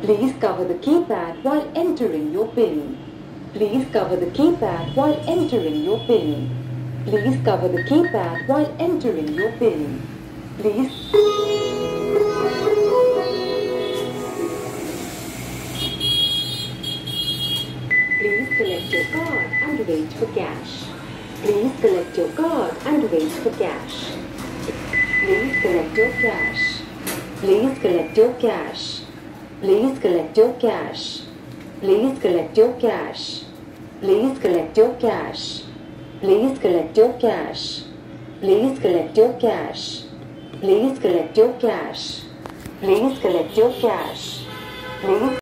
Please cover the keypad while entering your PIN. Please cover the keypad while entering your PIN. Please cover the keypad while entering your PIN. Please. Please collect your card and wait for cash. Please collect your card and wait for cash. Please collect your cash. Please collect your cash. Please collect your cash. Please collect your cash. Please collect your cash. Please collect your cash. Please collect your cash. Please collect your cash. Please collect your cash. Please